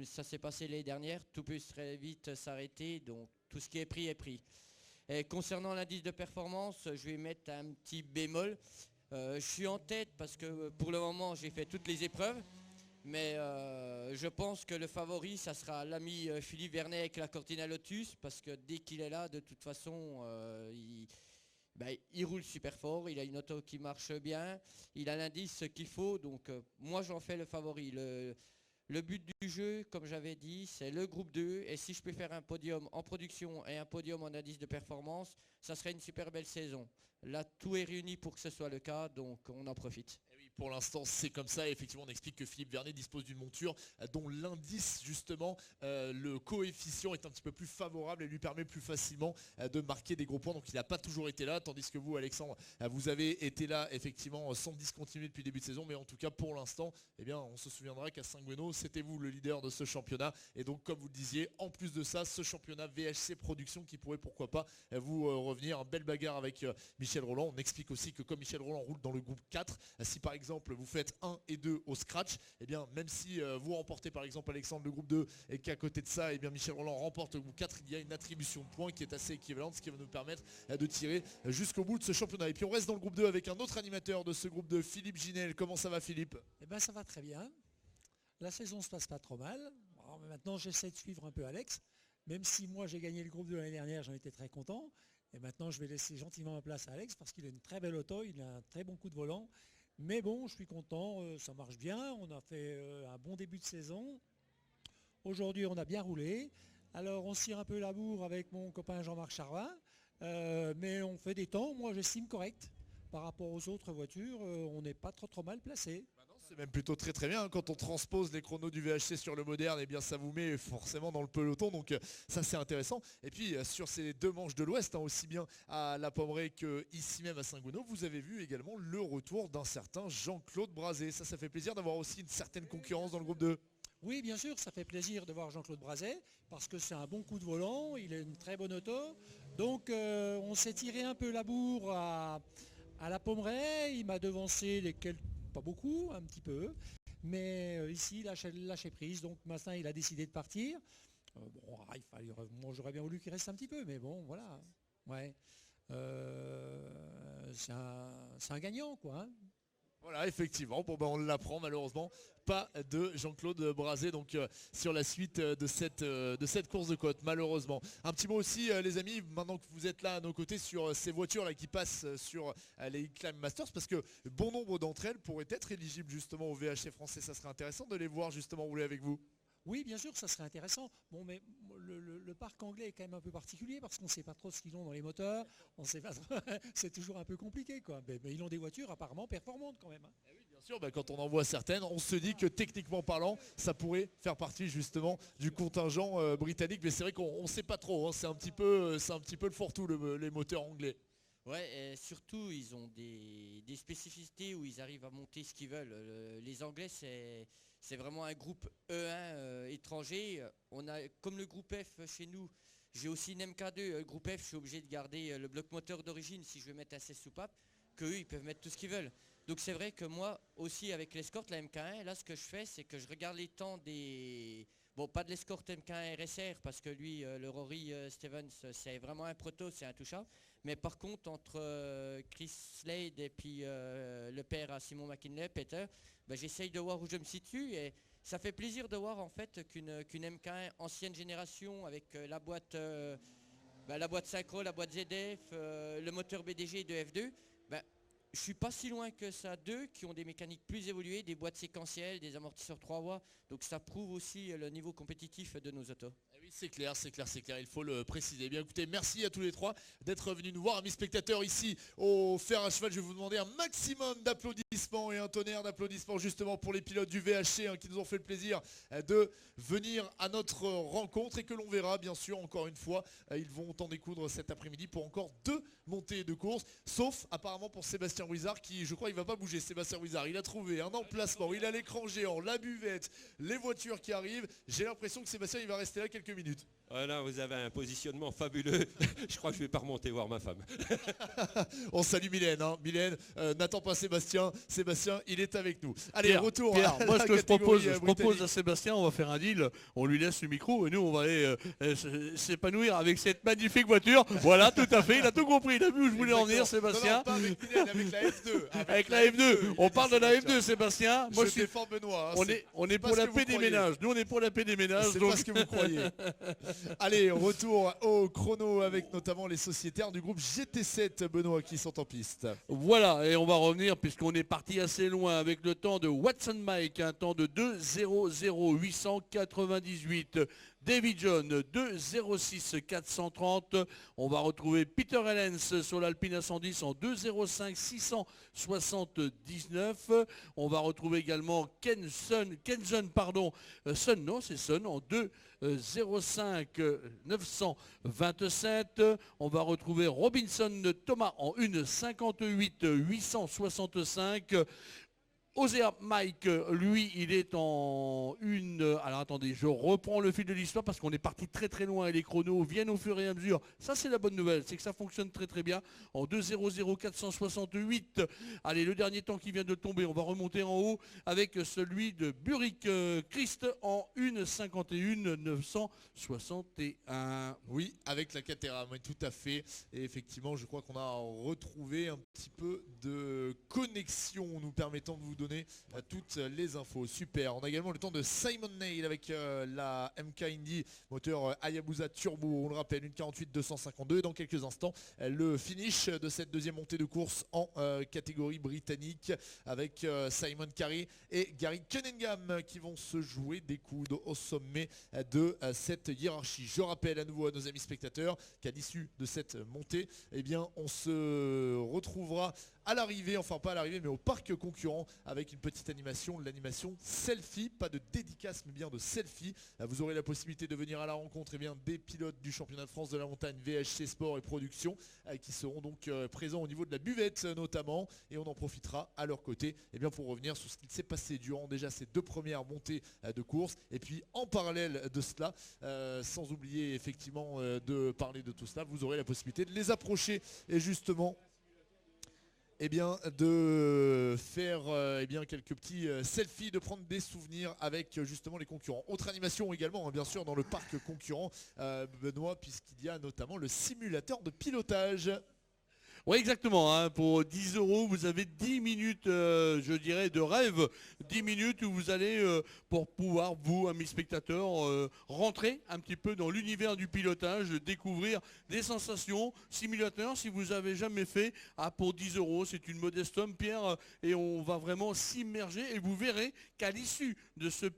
ça s'est passé l'année dernière, tout peut très vite s'arrêter, donc tout ce qui est pris est pris. Et concernant l'indice de performance, je vais mettre un petit bémol. Je suis en tête parce que pour le moment j'ai fait toutes les épreuves. Mais je pense que le favori, ça sera l'ami Philippe Vernet avec la Cortina Lotus, parce que dès qu'il est là, de toute façon, il roule super fort, il a une auto qui marche bien, il a l'indice qu'il faut, donc moi j'en fais le favori. Le but du jeu, comme j'avais dit, c'est le groupe 2, et si je peux faire un podium en production et un podium en indice de performance, ça serait une super belle saison. Là, tout est réuni pour que ce soit le cas, donc on en profite. Pour l'instant, c'est comme ça. Et effectivement, on explique que Philippe Vernet dispose d'une monture dont l'indice, justement, le coefficient est un petit peu plus favorable et lui permet plus facilement de marquer des gros points. Donc, il n'a pas toujours été là. Tandis que vous, Alexandre, vous avez été là, effectivement, sans discontinuer depuis le début de saison. Mais en tout cas, pour l'instant, eh bien, on se souviendra qu'à Saint-Gueno, c'était vous le leader de ce championnat. Et donc, comme vous le disiez, en plus de ça, ce championnat VHC Production qui pourrait, pourquoi pas, vous revenir. Un belle bagarre avec Michel Roland. On explique aussi que comme Michel Roland roule dans le groupe 4, si par exemple vous faites 1 et 2 au scratch, et bien même si vous remportez par exemple Alexandre le groupe 2 et qu'à côté de ça, et bien Michel Roland remporte le groupe 4, il y a une attribution de points qui est assez équivalente, ce qui va nous permettre de tirer jusqu'au bout de ce championnat. Et puis on reste dans le groupe 2 avec un autre animateur de ce groupe 2, Philippe Ginel. Comment ça va, Philippe? Eh bien ça va très bien. La saison se passe pas trop mal. Alors, maintenant j'essaie de suivre un peu Alex, même si moi j'ai gagné le groupe 2 l'année dernière, j'en étais très content. Et maintenant, je vais laisser gentiment ma place à Alex parce qu'il a une très belle auto, il a un très bon coup de volant. Mais bon, je suis content, ça marche bien. On a fait un bon début de saison. Aujourd'hui, on a bien roulé. Alors, on cire un peu la bourre avec mon copain Jean-Marc Charvin. Mais on fait des temps, moi j'estime correct. Par rapport aux autres voitures, on n'est pas trop mal placé. C'est même plutôt très très bien. Quand on transpose les chronos du VHC sur le moderne, et bien ça vous met forcément dans le peloton. Donc ça c'est intéressant. Et puis sur ces deux manches de l'Ouest, aussi bien à La Pommeraye que ici même à Saint-Gueno, vous avez vu également le retour d'un certain Jean-Claude Brazé. Ça fait plaisir d'avoir aussi une certaine concurrence dans le groupe 2. Oui, bien sûr, ça fait plaisir de voir Jean-Claude Brazet, parce que c'est un bon coup de volant, il a une très bonne auto. Donc on s'est tiré un peu la bourre à la Pommeraye, il m'a devancé pas beaucoup, un petit peu. Mais ici, lâché prise, donc maintenant il a décidé de partir. Bon, j'aurais bien voulu qu'il reste un petit peu, mais bon, voilà. Ouais. C'est un gagnant, quoi. Hein. Voilà, effectivement, bon, on l'apprend malheureusement, pas de Jean-Claude Brazet donc sur la suite de cette course de côte, malheureusement. Un petit mot aussi, les amis, maintenant que vous êtes là à nos côtés sur ces voitures là qui passent sur les Climb Masters, parce que bon nombre d'entre elles pourraient être éligibles justement au VHC français. Ça serait intéressant de les voir justement rouler avec vous. Oui, bien sûr, ça serait intéressant. Bon, mais le parc anglais est quand même un peu particulier parce qu'on ne sait pas trop ce qu'ils ont dans les moteurs. On sait pas trop. C'est toujours un peu compliqué, quoi. Mais ils ont des voitures apparemment performantes quand même. Hein. Oui, bien sûr, quand on en voit certaines, on se dit que techniquement parlant, ça pourrait faire partie justement du contingent britannique. Mais c'est vrai qu'on ne sait pas trop. Hein. C'est un petit peu le fourre-tout les moteurs anglais. Ouais, et surtout, ils ont des spécificités où ils arrivent à monter ce qu'ils veulent. Les Anglais, c'est vraiment un groupe E1 étranger. On a, comme le groupe F chez nous, j'ai aussi une MK2. Le groupe F, je suis obligé de garder le bloc moteur d'origine si je veux mettre un 16 soupapes, qu'eux, ils peuvent mettre tout ce qu'ils veulent. Donc c'est vrai que moi aussi, avec l'Escort, la MK1, là, ce que je fais, c'est que je regarde les temps des... Bon, pas de l'Escort MK1 RSR, parce que lui, le Rory Stevens, c'est vraiment un proto, c'est intouchable. Mais par contre, entre Chris Slade et puis le père à Simon McKinley, Peter, j'essaye de voir où je me situe. Et ça fait plaisir de voir en fait qu'une MK1 ancienne génération avec la boîte synchro, la boîte ZF, le moteur BDG de F2, je suis pas si loin que ça d'eux qui ont des mécaniques plus évoluées, des boîtes séquentielles, des amortisseurs 3 voies. Donc ça prouve aussi le niveau compétitif de nos autos. Oui, c'est clair, il faut le préciser. Bien écoutez, merci à tous les trois d'être venus nous voir. Amis spectateurs, ici au Fer à Cheval, je vais vous demander un maximum d'applaudissements et un tonnerre d'applaudissements justement pour les pilotes du VHC qui nous ont fait le plaisir de venir à notre rencontre et que l'on verra bien sûr encore une fois. Ils vont en découdre cet après-midi pour encore 2 montées de course, sauf apparemment pour Sébastien Ruizard qui, je crois, il va pas bouger. Sébastien Ruizard, il a trouvé un emplacement, il a l'écran géant, la buvette, les voitures qui arrivent. J'ai l'impression que Sébastien il va rester là quelques minutes. Voilà, vous avez un positionnement fabuleux. Je crois que je vais pas remonter voir ma femme. On salue Mylène. Mylène, n'attends pas Sébastien. Sébastien, il est avec nous. Allez, Pierre, retour. Pierre, moi ce que je propose britannique. à Sébastien, on va faire un deal. On lui laisse le micro et nous on va aller s'épanouir avec cette magnifique voiture. Voilà, tout à fait. Il a tout compris. Il a vu où je voulais en venir, Sébastien. Non, pas avec Mylène, avec la F2. Avec la F2. On parle de la F2, Sébastien. Moi, je défends Benoît. On est pour la paix des ménages. Nous, on est pour la paix des ménages. C'est pas ce que vous croyez. Allez, retour au chrono avec notamment les sociétaires du groupe GT7, Benoît, qui sont en piste. Voilà, et on va revenir puisqu'on est parti assez loin avec le temps de Watson Mike, un temps de 2:00,898. David John 2:06,430. On va retrouver Peter Hellens sur l'Alpine A110 en 2:05,679. On va retrouver également Sun en 2:05,927. On va retrouver Robinson Thomas en 1:58,865. Osea Mike, lui, il est en une... Alors attendez, je reprends le fil de l'histoire parce qu'on est parti très très loin et les chronos viennent au fur et à mesure. Ça, c'est la bonne nouvelle, c'est que ça fonctionne très très bien. En 2:00,468. Allez, le dernier temps qui vient de tomber, on va remonter en haut avec celui de Burick Christ en 1:51,961. Oui, avec la Caterham, oui, tout à fait. Et effectivement, je crois qu'on a retrouvé un petit peu de connexion nous permettant de vous donner toutes les infos. Super. On a également le temps de Simon Neil avec la MK Indy moteur Hayabusa Turbo. On le rappelle, 1:48,252. Et dans quelques instants, le finish de cette deuxième montée de course en catégorie britannique avec Simon Carey et Gary Cunningham qui vont se jouer des coudes au sommet de cette hiérarchie. Je rappelle à nouveau à nos amis spectateurs qu'à l'issue de cette montée, eh bien, on se retrouvera à l'arrivée, enfin pas à l'arrivée, mais au parc concurrent avec une petite animation, l'animation selfie, pas de dédicace mais bien de selfie. Vous aurez la possibilité de venir à la rencontre des pilotes du championnat de France de la montagne VHC Sport et Production qui seront donc présents au niveau de la buvette notamment, et on en profitera à leur côté pour revenir sur ce qui s'est passé durant déjà ces 2 premières montées de course, et puis en parallèle de cela, sans oublier effectivement de parler de tout cela, vous aurez la possibilité de les approcher et justement de faire quelques petits selfies, de prendre des souvenirs avec justement les concurrents. Autre animation également bien sûr dans le parc concurrent, Benoît, puisqu'il y a notamment le simulateur de pilotage. Oui, exactement, hein. Pour 10 €, vous avez 10 minutes, je dirais, de rêve. 10 minutes où vous allez, pour pouvoir, vous, amis spectateurs, rentrer un petit peu dans l'univers du pilotage, découvrir des sensations. Simulateur, si vous n'avez jamais fait, pour 10 €, c'est une modeste somme, Pierre, et on va vraiment s'immerger. Et vous verrez qu'à l'issue de ce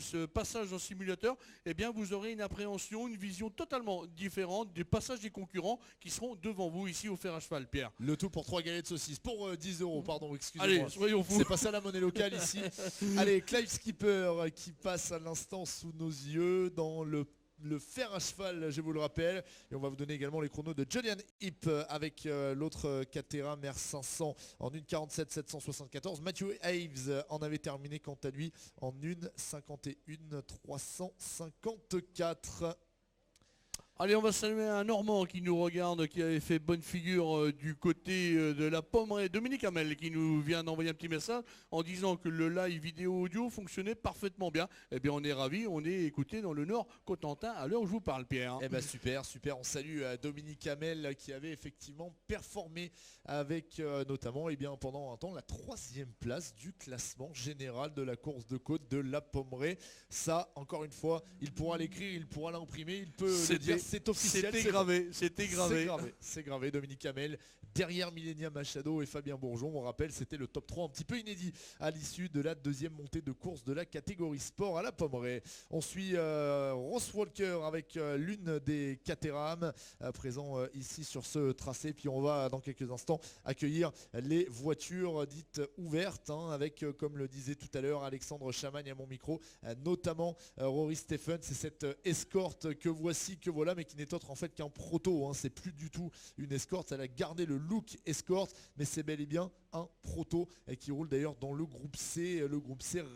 ce passage dans le simulateur, vous aurez une appréhension, une vision totalement différente des passages des concurrents qui seront devant vous ici au fer à cheval, Pierre. Le tout pour 3 galettes de saucisses, pour 10 €, pardon, excusez-moi. Allez, soyons fous. C'est pas ça la monnaie locale ici. Allez, Clive Skipper qui passe à l'instant sous nos yeux dans le fer à cheval, je vous le rappelle, et on va vous donner également les chronos de Julian Heap avec l'autre Caterham R500 en 1:47 774. Matthew Haves en avait terminé quant à lui en 1:51 354. Allez, on va saluer un Normand qui nous regarde, qui avait fait bonne figure du côté de la Pommeraye. Dominique Hamel qui nous vient d'envoyer un petit message en disant que le live vidéo audio fonctionnait parfaitement bien. On est ravis, on est écouté dans le Nord Cotentin à l'heure où je vous parle, Pierre. Super, on salue Dominique Hamel qui avait effectivement performé avec notamment pendant un temps la 3e place du classement général de la course de côte de la Pommeraye. Ça, encore une fois, il pourra l'écrire, il pourra l'imprimer, il peut le dire. C'est officiel. C'était gravé. C'est gravé, Dominique Hamel. Derrière Millenia Machado et Fabien Bourgeon, on rappelle, c'était le top 3 un petit peu inédit à l'issue de la 2e montée de course de la catégorie sport à la Pommeraye. On suit Ross Walker avec l'une des Caterham présent ici sur ce tracé. Puis on va dans quelques instants accueillir les voitures dites ouvertes avec, comme le disait tout à l'heure Alexandre Chamagne à mon micro, notamment Rory Stephens. C'est cette escorte que voici, que voilà, mais qui n'est autre en fait qu'un proto. C'est plus du tout une escorte, elle a gardé le look escorte, mais c'est bel et bien un proto qui roule d'ailleurs dans le groupe C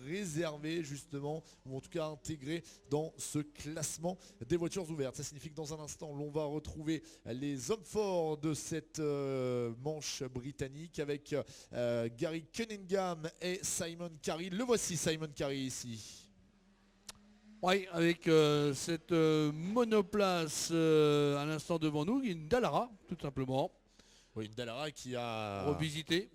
réservé justement, ou en tout cas intégré dans ce classement des voitures ouvertes. Ça signifie que dans un instant l'on va retrouver les hommes forts de cette manche britannique avec Gary Cunningham et Simon Carey. Le voici, Simon Carey, ici. Oui, avec cette monoplace à l'instant devant nous, une Dallara tout simplement. Oui, une Dallara qui a revisité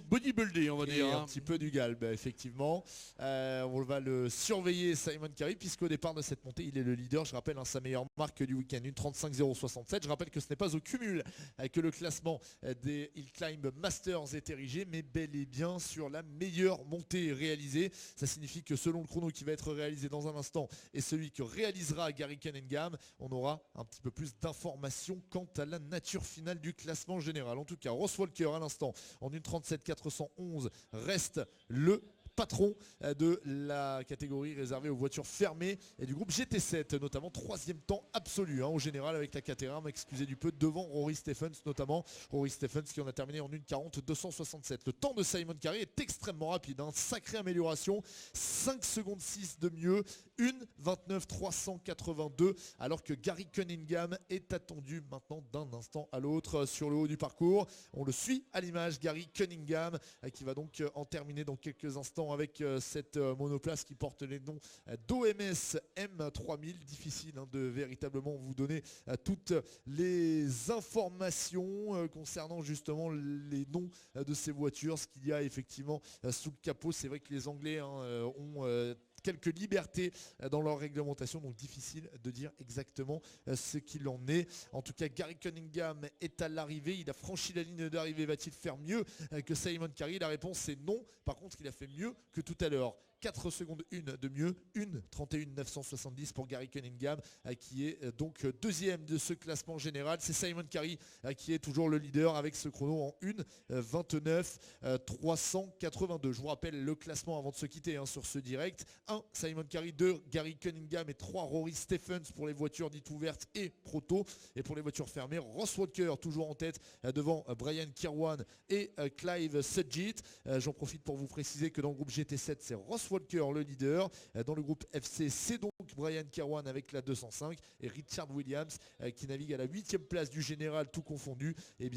bodybuildé, on va dire. Un petit peu du galbe, effectivement. On va le surveiller, Simon Carey, puisqu'au départ de cette montée, il est le leader. Je rappelle, sa meilleure marque du week-end, une 35,067. Je rappelle que ce n'est pas au cumul que le classement des Hill Climb Masters est érigé, mais bel et bien sur la meilleure montée réalisée. Ça signifie que selon le chrono qui va être réalisé dans un instant et celui que réalisera Gary Cunningham, on aura un petit peu plus d'informations quant à la nature finale du classement général. En tout cas, Ross Walker à l'instant en 1:37 411 reste le patron de la catégorie réservée aux voitures fermées et du groupe GT7, notamment 3e temps absolu au général avec la Caterham, excusez du peu, devant Rory Stephens notamment. Rory Stephens qui en a terminé en 1:40 267. Le temps de Simon Carey est extrêmement rapide, sacrée amélioration, 5 secondes 6 de mieux, 1:29 382, alors que Gary Cunningham est attendu maintenant d'un instant à l'autre sur le haut du parcours. On le suit à l'image, Gary Cunningham qui va donc en terminer dans quelques instants avec cette monoplace qui porte les noms d'OMS M3000. Difficile de véritablement vous donner toutes les informations concernant justement les noms de ces voitures, ce qu'il y a effectivement sous le capot. C'est vrai que les Anglais ont quelques libertés dans leur réglementation, donc difficile de dire exactement ce qu'il en est. En tout cas, Gary Cunningham est à l'arrivée, il a franchi la ligne d'arrivée. Va-t-il faire mieux que Simon Carey? La réponse est non. Par contre, il a fait mieux que tout à l'heure. 4 secondes 1 de mieux, 1:31,970 pour Gary Cunningham qui est donc deuxième de ce classement général. C'est Simon Carey qui est toujours le leader avec ce chrono en 1:29,382. Je vous rappelle le classement avant de se quitter sur ce direct. 1 Simon Carey, 2 Gary Cunningham et 3 Rory Stephens pour les voitures dites ouvertes et proto. Et pour les voitures fermées, Ross Walker toujours en tête devant Brian Kirwan et Clive Sudgett. J'en profite pour vous préciser que dans le groupe GT7 c'est Ross Walker le leader. Dans le groupe FC c'est donc Brian Kirwan avec la 205 et Richard Williams qui navigue à la 8e place du général tout confondu est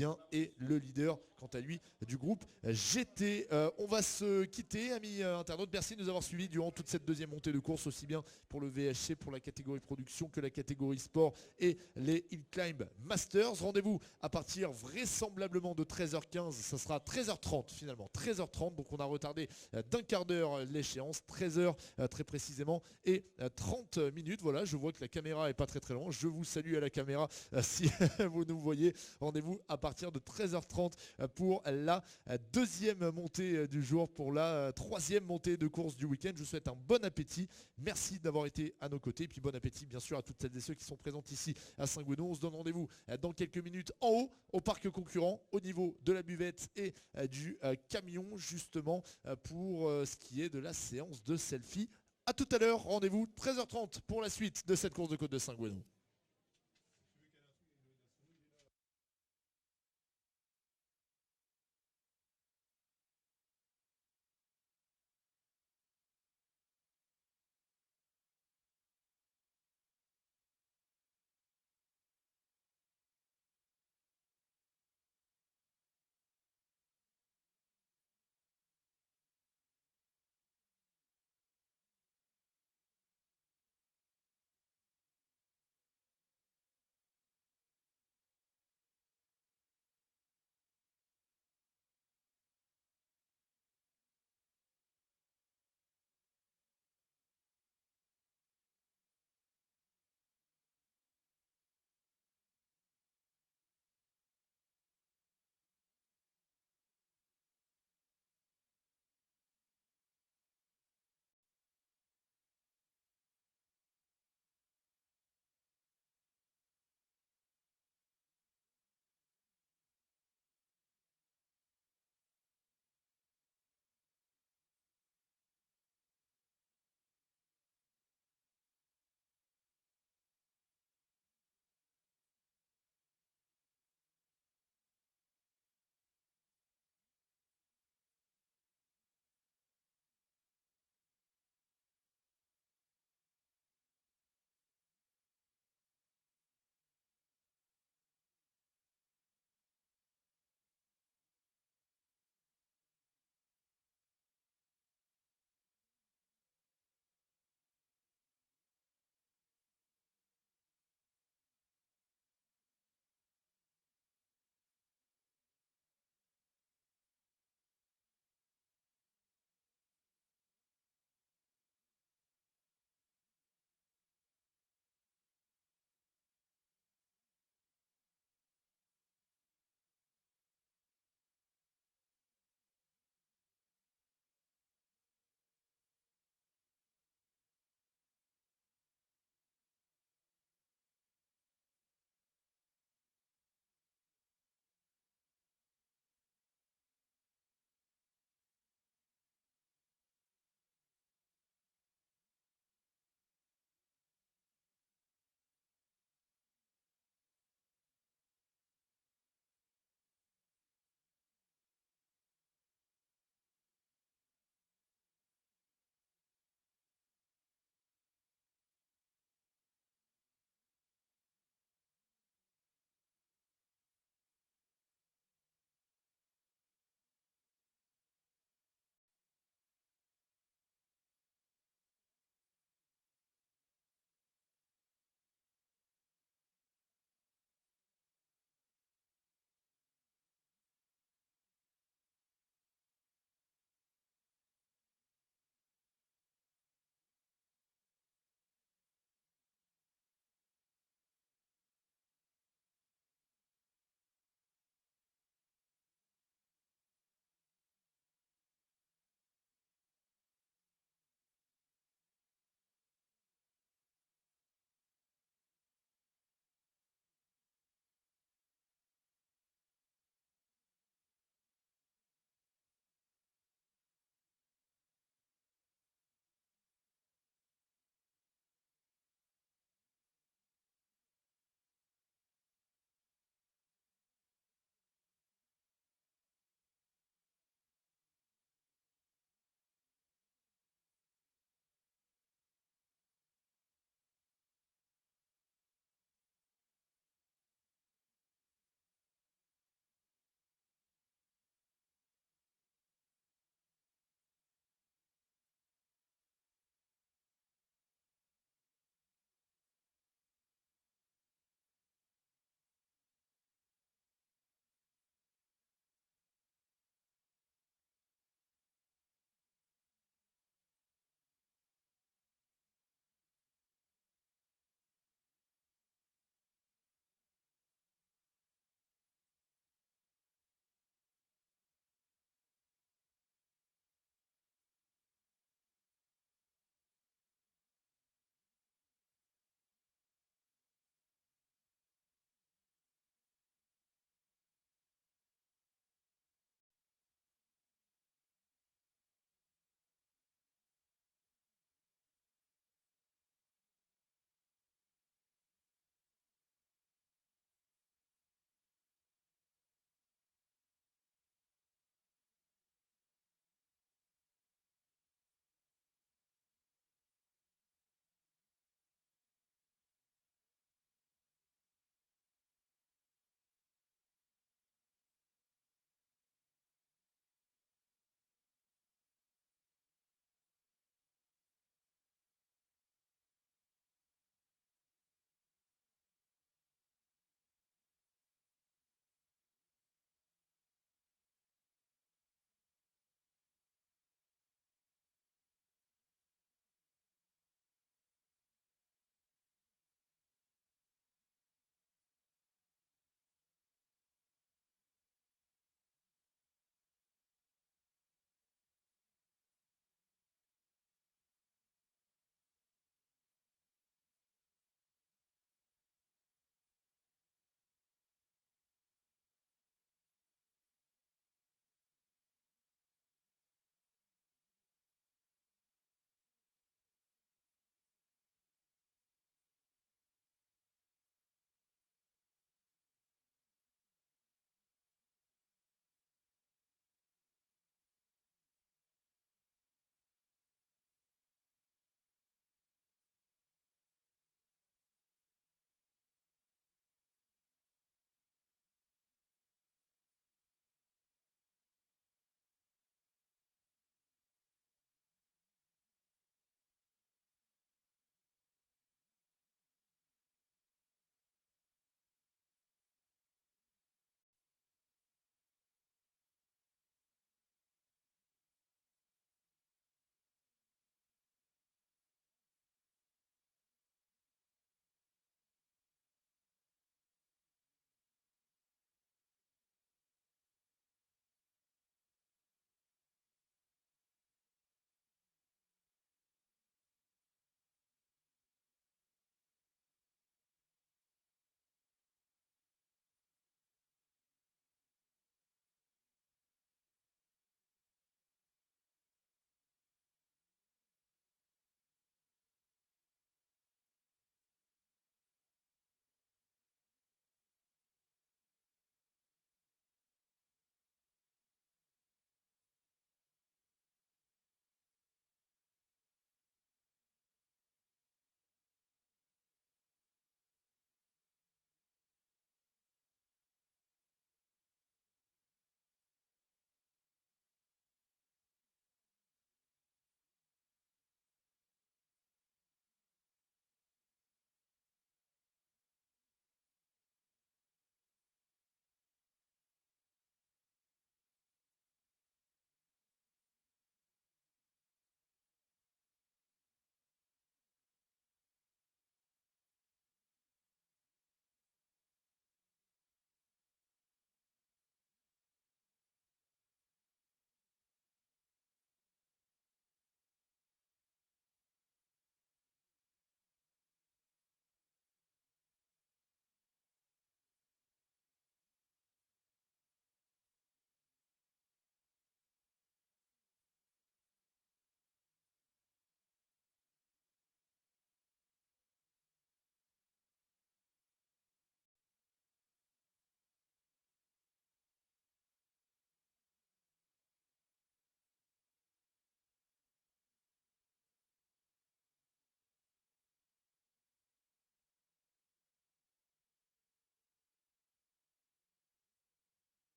le leader quant à lui du groupe GT. On va se quitter amis internautes, merci de nous avoir suivis durant toute cette deuxième montée de course aussi bien pour le VSC, pour la catégorie production que la catégorie sport et les Hill Climb Masters. Rendez-vous à partir vraisemblablement de 13h15, ça sera 13h30 finalement, 13h30, donc on a retardé d'un quart d'heure l'échéance, 13h très précisément et 30 minutes. Voilà, je vois que la caméra est pas très loin, je vous salue à la caméra si vous nous voyez. Rendez-vous à partir de 13h30 pour la deuxième montée du jour, pour la troisième montée de course du week-end. Je vous souhaite un bon appétit, merci d'avoir été à nos côtés, et puis bon appétit bien sûr à toutes celles et ceux qui sont présents ici à Saint-Gueudon. On se donne rendez-vous dans quelques minutes en haut au parc concurrent au niveau de la buvette et du camion justement pour ce qui est de la séance de selfie. A tout à l'heure, rendez-vous 13h30 pour la suite de cette course de côte de Saint-Gueudon.